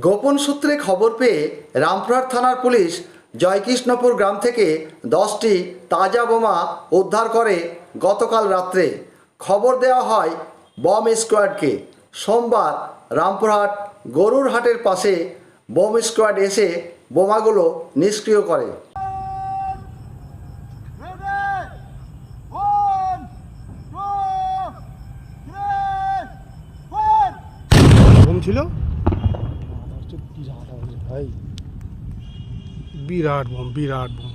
গোপন সূত্রে খবর পেয়ে রামপুরহাট থানার পুলিশ জয়কৃষ্ণপুর গ্রাম থেকে 10টি তাজা বোমা উদ্ধার করে গতকাল রাত্রে। খবর দেওয়া হয় বম স্কোয়াডকে। সোমবার রামপুরহাট গরুর হাটের পাশে বম স্কোয়াড এসে বোমাগুলো নিষ্ক্রিয় করে। বম ছিল, ভাই বিরাট বম, বিরাট বম।